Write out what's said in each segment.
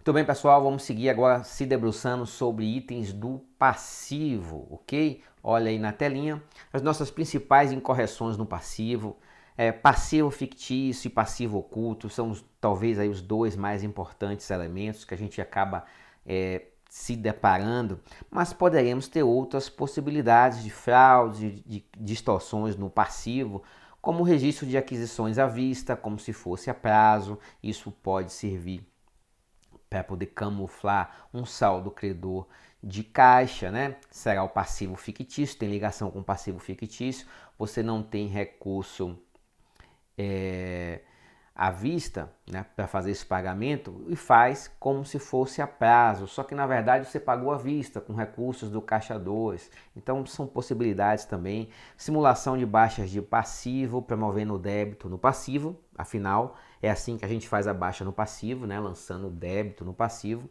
Muito bem, pessoal, vamos seguir agora se debruçando sobre itens do passivo, ok? Olha aí na telinha as nossas principais incorreções no passivo. Passivo fictício e passivo oculto são talvez aí os dois mais importantes elementos que a gente acaba se deparando, mas poderemos ter outras possibilidades de fraudes, de distorções no passivo, como o registro de aquisições à vista, como se fosse a prazo. Isso pode servir para poder camuflar um saldo credor de caixa, né? Será o passivo fictício, tem ligação com o passivo fictício, você não tem recurso à vista, né, para fazer esse pagamento e faz como se fosse a prazo, só que na verdade você pagou à vista com recursos do caixa 2. Então são possibilidades também. Simulação de baixas de passivo, promovendo o débito no passivo, afinal é assim que a gente faz a baixa no passivo, né, lançando o débito no passivo,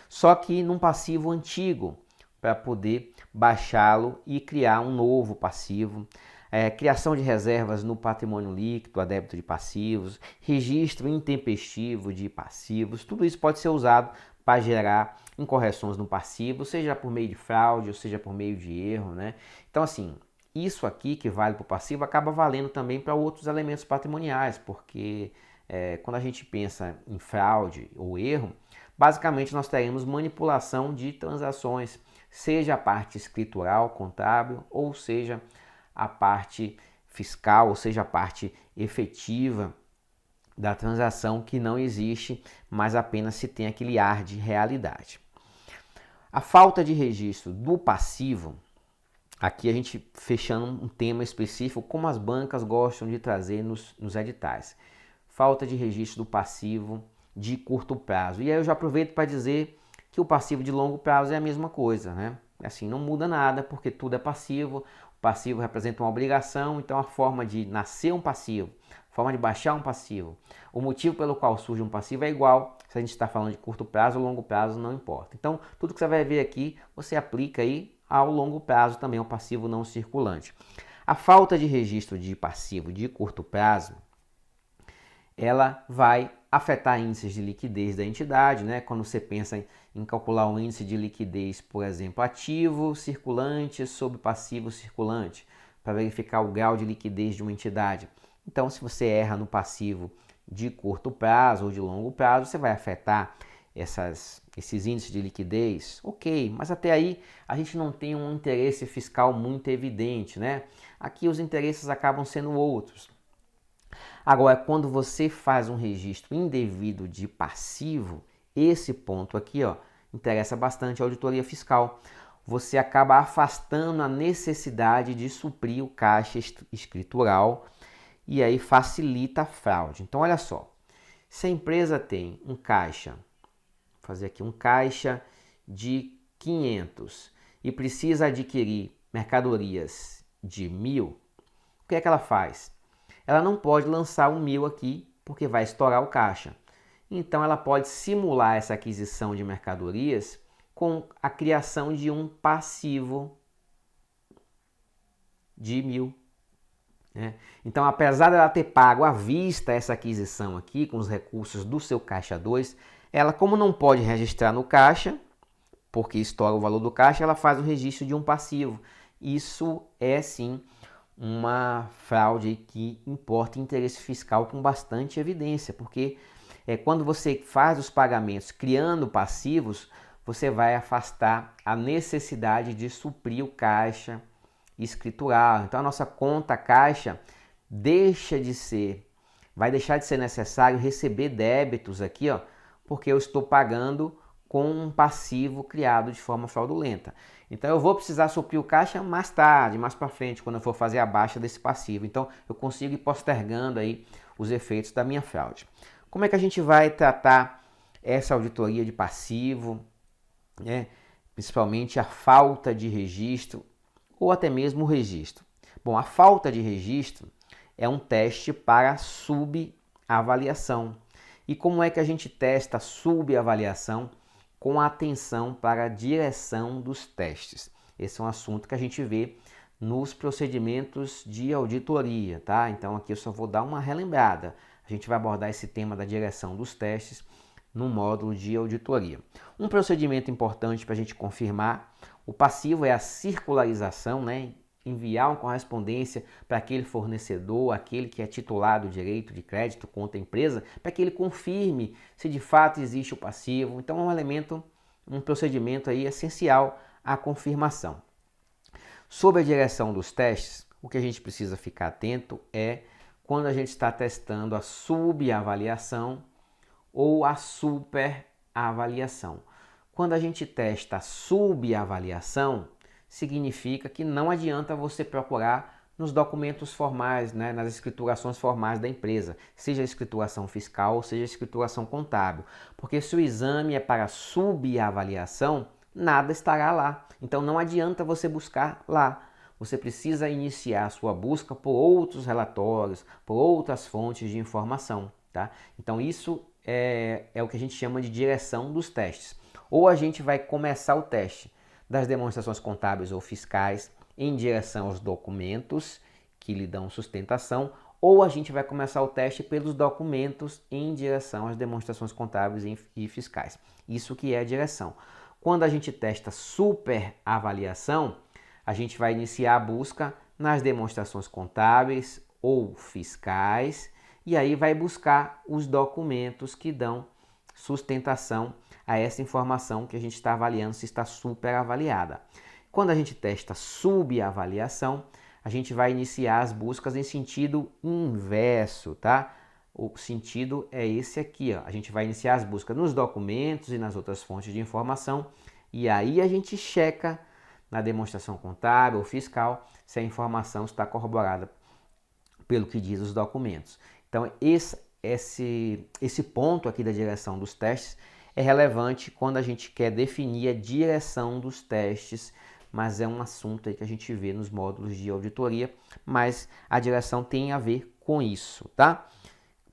só que num passivo antigo, para poder baixá-lo e criar um novo passivo. Criação de reservas no patrimônio líquido, a débito de passivos, registro intempestivo de passivos, tudo isso pode ser usado para gerar incorreções no passivo, seja por meio de fraude ou seja por meio de erro, né? Então assim, isso aqui que vale para o passivo acaba valendo também para outros elementos patrimoniais, porque quando a gente pensa em fraude ou erro, basicamente nós teremos manipulação de transações, seja a parte escritural, contábil, ou seja a parte fiscal, ou seja, a parte efetiva da transação que não existe, mas apenas se tem aquele ar de realidade. A falta de registro do passivo, aqui a gente fechando um tema específico, como as bancas gostam de trazer nos editais. Falta de registro do passivo de curto prazo. E aí eu já aproveito para dizer que o passivo de longo prazo é a mesma coisa, né? Assim, não muda nada, porque tudo é passivo. O passivo representa uma obrigação, então a forma de nascer um passivo, a forma de baixar um passivo, o motivo pelo qual surge um passivo é igual, se a gente está falando de curto prazo ou longo prazo, não importa. Então, tudo que você vai ver aqui, você aplica aí ao longo prazo também, ao passivo não circulante. A falta de registro de passivo de curto prazo, ela vai afetar índices de liquidez da entidade, né? Quando você pensa em calcular um índice de liquidez, por exemplo, ativo circulante sobre passivo circulante, para verificar o grau de liquidez de uma entidade. Então, se você erra no passivo de curto prazo ou de longo prazo, você vai afetar esses índices de liquidez, ok, mas até aí a gente não tem um interesse fiscal muito evidente, né? Aqui os interesses acabam sendo outros. Agora, quando você faz um registro indevido de passivo, esse ponto aqui, ó, interessa bastante a auditoria fiscal. Você acaba afastando a necessidade de suprir o caixa escritural e aí facilita a fraude. Então, olha só, se a empresa tem um caixa, vou fazer aqui um caixa de 500 e precisa adquirir mercadorias de 1.000, o que é que ela faz? Ela não pode lançar um 1.000 aqui, porque vai estourar o caixa. Então ela pode simular essa aquisição de mercadorias com a criação de um passivo de 1.000. Né? Então, apesar dela ter pago à vista essa aquisição aqui, com os recursos do seu caixa 2, ela, como não pode registrar no caixa, porque estoura o valor do caixa, ela faz o registro de um passivo. Isso é sim uma fraude que importa interesse fiscal com bastante evidência, porque quando você faz os pagamentos criando passivos, você vai afastar a necessidade de suprir o caixa escritural. Então a nossa conta caixa vai deixar de ser necessário receber débitos aqui, ó, porque eu estou pagando com um passivo criado de forma fraudulenta. Então eu vou precisar suprir o caixa mais tarde, mais para frente, quando eu for fazer a baixa desse passivo. Então eu consigo ir postergando aí os efeitos da minha fraude. Como é que a gente vai tratar essa auditoria de passivo, né? Principalmente a falta de registro ou até mesmo o registro? Bom, a falta de registro é um teste para subavaliação. E como é que a gente testa a subavaliação? Com atenção para a direção dos testes. Esse é um assunto que a gente vê nos procedimentos de auditoria, tá? Então aqui eu só vou dar uma relembrada. A gente vai abordar esse tema da direção dos testes no módulo de auditoria. Um procedimento importante para a gente confirmar o passivo é a circularização, né? Enviar uma correspondência para aquele fornecedor, aquele que é titular do direito de crédito contra a empresa, para que ele confirme se de fato existe o passivo. Então é um elemento, um procedimento aí essencial à confirmação. Sobre a direção dos testes, o que a gente precisa ficar atento é quando a gente está testando a subavaliação ou a superavaliação. Quando a gente testa a subavaliação, significa que não adianta você procurar nos documentos formais, né, nas escriturações formais da empresa, seja a escrituração fiscal ou seja a escrituração contábil, porque se o exame é para subavaliação, nada estará lá. Então não adianta você buscar lá. Você precisa iniciar a sua busca por outros relatórios, por outras fontes de informação, tá? Então isso é o que a gente chama de direção dos testes. Ou a gente vai começar o teste das demonstrações contábeis ou fiscais em direção aos documentos que lhe dão sustentação, ou a gente vai começar o teste pelos documentos em direção às demonstrações contábeis e fiscais. Isso que é a direção. Quando a gente testa superavaliação, a gente vai iniciar a busca nas demonstrações contábeis ou fiscais e aí vai buscar os documentos que dão sustentação a essa informação que a gente está avaliando se está superavaliada. Quando a gente testa subavaliação, a gente vai iniciar as buscas em sentido inverso, tá? O sentido é esse aqui, ó. A gente vai iniciar as buscas nos documentos e nas outras fontes de informação e aí a gente checa na demonstração contábil ou fiscal se a informação está corroborada pelo que diz os documentos. Então esse ponto aqui da direção dos testes é relevante quando a gente quer definir a direção dos testes, mas é um assunto aí que a gente vê nos módulos de auditoria, mas a direção tem a ver com isso, tá?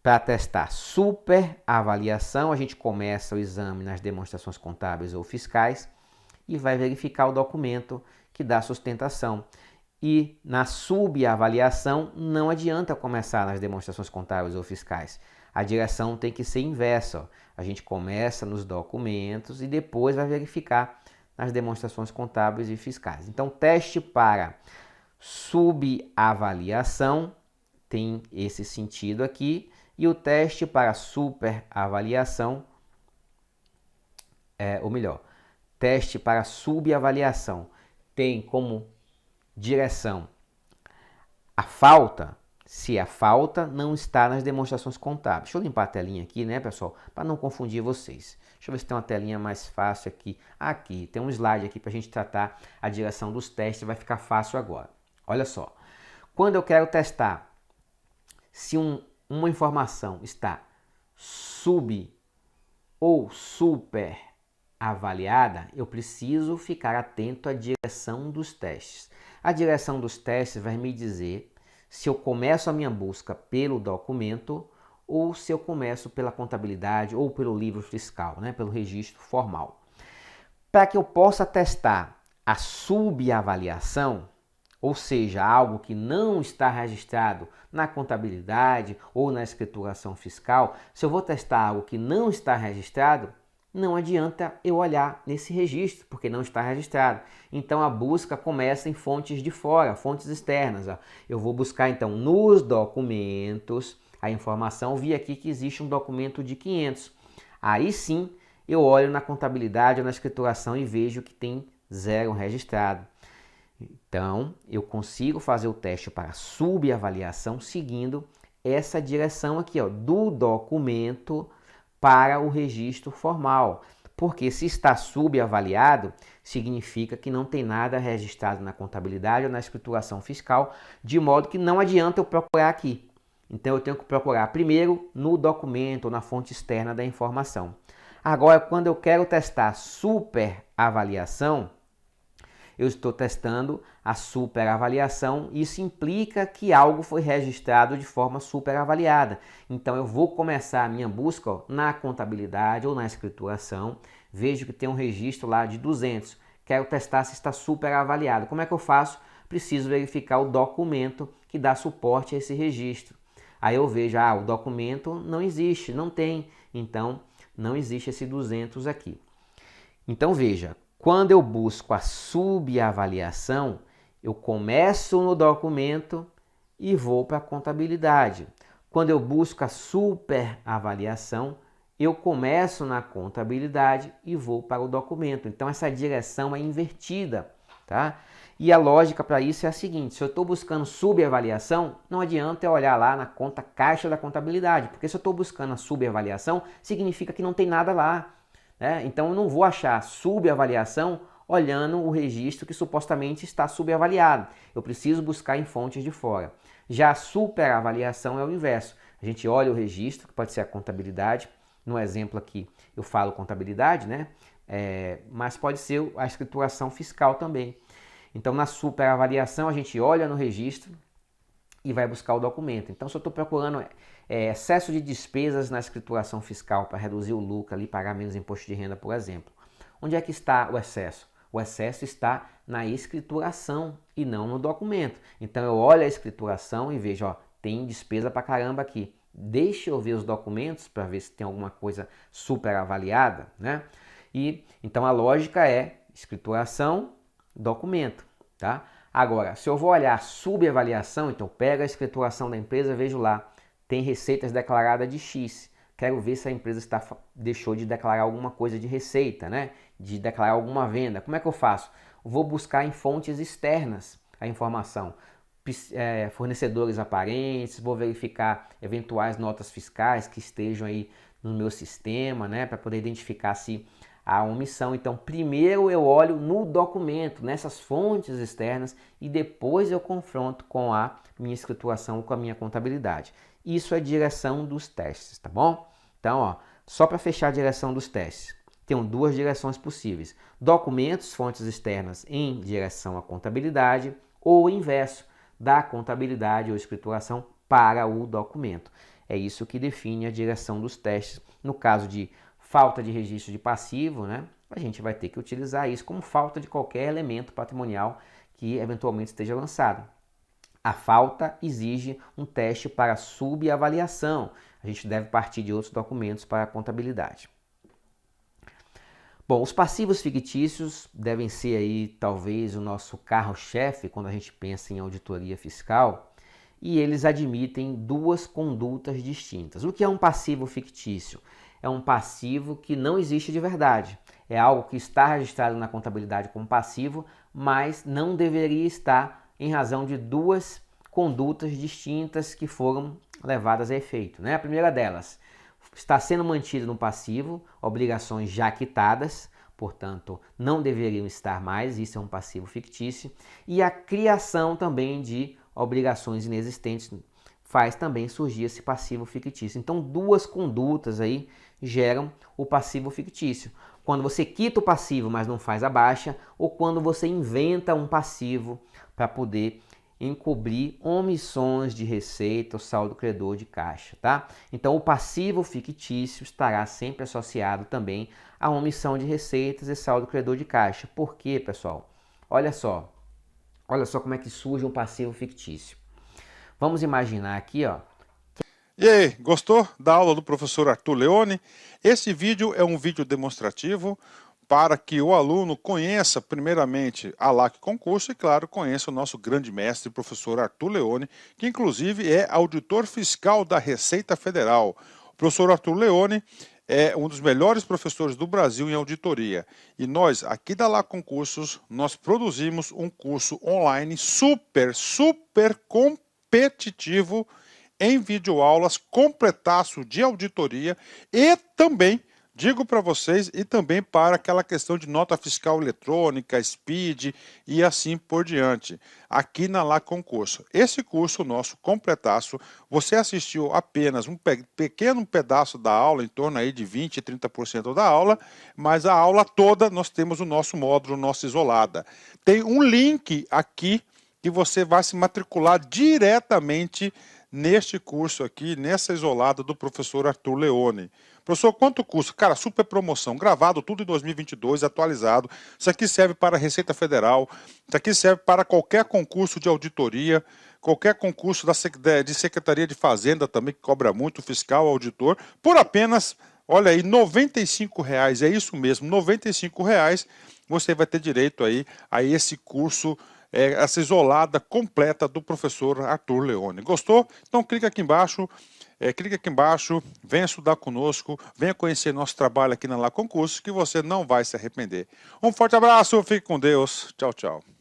Para testar superavaliação, a gente começa o exame nas demonstrações contábeis ou fiscais e vai verificar o documento que dá sustentação. E na subavaliação não adianta começar nas demonstrações contábeis ou fiscais. A direção tem que ser inversa. Ó. A gente começa nos documentos e depois vai verificar nas demonstrações contábeis e fiscais. Então, teste para subavaliação tem esse sentido aqui e o teste para superavaliação, teste para subavaliação tem como direção a falta, se a falta não está nas demonstrações contábeis. Deixa eu limpar a telinha aqui, né, pessoal, para não confundir vocês. Deixa eu ver se tem uma telinha mais fácil aqui. Aqui, tem um slide aqui para a gente tratar a direção dos testes, vai ficar fácil agora. Olha só, quando eu quero testar se uma informação está sub ou super avaliada, eu preciso ficar atento à direção dos testes. A direção dos testes vai me dizer se eu começo a minha busca pelo documento ou se eu começo pela contabilidade ou pelo livro fiscal, né, pelo registro formal. Para que eu possa testar a subavaliação, ou seja, algo que não está registrado na contabilidade ou na escrituração fiscal, se eu vou testar algo que não está registrado, não adianta eu olhar nesse registro, porque não está registrado. Então a busca começa em fontes de fora, fontes externas. Ó. Eu vou buscar então nos documentos a informação, vi aqui que existe um documento de 500. Aí sim eu olho na contabilidade ou na escrituração e vejo que tem 0 registrado. Então eu consigo fazer o teste para subavaliação seguindo essa direção aqui, ó, do documento para o registro formal, porque se está subavaliado, significa que não tem nada registrado na contabilidade ou na escrituração fiscal, de modo que não adianta eu procurar aqui. Então eu tenho que procurar primeiro no documento ou na fonte externa da informação. Agora, quando eu quero testar superavaliação, eu estou testando a superavaliação. Isso implica que algo foi registrado de forma superavaliada. Então eu vou começar a minha busca na contabilidade ou na escrituração. Vejo que tem um registro lá de 200. Quero testar se está superavaliado. Como é que eu faço? Preciso verificar o documento que dá suporte a esse registro. Aí eu vejo, o documento não existe, não tem. Então Não existe esse 200 aqui. Então veja, quando eu busco a subavaliação, eu começo no documento e vou para a contabilidade. Quando eu busco a superavaliação, eu começo na contabilidade e vou para o documento. Então essa direção é invertida, tá? E a lógica para isso é a seguinte: se eu estou buscando subavaliação, não adianta eu olhar lá na conta caixa da contabilidade, porque se eu estou buscando a subavaliação, significa que não tem nada lá, né? Então eu não vou achar subavaliação olhando o registro que supostamente está subavaliado. Eu preciso buscar em fontes de fora. Já a superavaliação é o inverso. A gente olha o registro, que pode ser a contabilidade. No exemplo aqui eu falo contabilidade, né? Mas pode ser a escrituração fiscal também. Então na superavaliação a gente olha no registro e vai buscar o documento. Então se eu estou procurando excesso de despesas na escrituração fiscal para reduzir o lucro ali, pagar menos imposto de renda, por exemplo. Onde é que está o excesso? O excesso está na escrituração e não no documento. Então eu olho a escrituração e vejo, ó, tem despesa pra caramba aqui. Deixa eu ver os documentos para ver se tem alguma coisa super avaliada, né? E então a lógica é escrituração, documento, tá? Agora, se eu vou olhar subavaliação, então eu pego a escrituração da empresa, vejo lá, tem receitas declaradas de X. Quero ver se a empresa deixou de declarar alguma coisa de receita, né? De declarar alguma venda. Como é que eu faço? Vou buscar em fontes externas a informação. Fornecedores aparentes, vou verificar eventuais notas fiscais que estejam aí no meu sistema, né? Para poder identificar se há omissão. Então, primeiro eu olho no documento, nessas fontes externas, e depois eu confronto com a minha escrituração, com a minha contabilidade. Isso é direção dos testes, tá bom? Então, ó, só para fechar a direção dos testes, tem duas direções possíveis. Documentos, fontes externas em direção à contabilidade, ou o inverso, da contabilidade ou escrituração para o documento. É isso que define a direção dos testes. No caso de falta de registro de passivo, né, a gente vai ter que utilizar isso como falta de qualquer elemento patrimonial que eventualmente esteja lançado. A falta exige um teste para subavaliação. A gente deve partir de outros documentos para a contabilidade. Bom, os passivos fictícios devem ser aí talvez o nosso carro-chefe quando a gente pensa em auditoria fiscal, e eles admitem duas condutas distintas. O que é um passivo fictício? É um passivo que não existe de verdade. É algo que está registrado na contabilidade como passivo, mas não deveria estar em razão de duas condutas distintas que foram levadas a efeito, né? A primeira delas, está sendo mantido no passivo obrigações já quitadas, portanto, não deveriam estar mais, isso é um passivo fictício, e a criação também de obrigações inexistentes faz também surgir esse passivo fictício. Então, duas condutas aí geram o passivo fictício. Quando você quita o passivo, mas não faz a baixa, ou quando você inventa um passivo para poder encobrir omissões de receita ou saldo credor de caixa, tá? Então, o passivo fictício estará sempre associado também à omissão de receitas e saldo credor de caixa. Por quê, pessoal? Olha só como é que surge um passivo fictício. Vamos imaginar aqui, ó. E aí, gostou da aula do professor Arthur Leone? Esse vídeo é um vídeo demonstrativo para que o aluno conheça primeiramente a LAC Concurso e, claro, conheça o nosso grande mestre, professor Arthur Leone, que inclusive é auditor fiscal da Receita Federal. O professor Arthur Leone é um dos melhores professores do Brasil em auditoria. E nós, aqui da LAC Concursos, nós produzimos um curso online super competitivo em videoaulas, completaço de auditoria e também, digo para vocês, e também para aquela questão de nota fiscal eletrônica, SPID e assim por diante, aqui na LAC Concurso. Esse curso nosso, completaço, você assistiu apenas um pequeno pedaço da aula, em torno aí de 20% e 30% da aula, mas a aula toda nós temos o nosso módulo, nossa isolada. Tem um link aqui que você vai se matricular diretamente neste curso aqui, nessa isolada do professor Arthur Leone. Professor, quanto custa? Cara, super promoção, gravado tudo em 2022, atualizado. Isso aqui serve para a Receita Federal, isso aqui serve para qualquer concurso de auditoria, qualquer concurso de Secretaria de Fazenda também, que cobra muito, fiscal, auditor, por apenas olha aí, R$ 95, é isso mesmo, R$ 95 você vai ter direito aí a esse curso, essa isolada completa do professor Arthur Leone. Gostou? Então clica aqui embaixo. Venha estudar conosco, venha conhecer nosso trabalho aqui na Lá Concursos, que você não vai se arrepender. Um forte abraço, fique com Deus, tchau, tchau.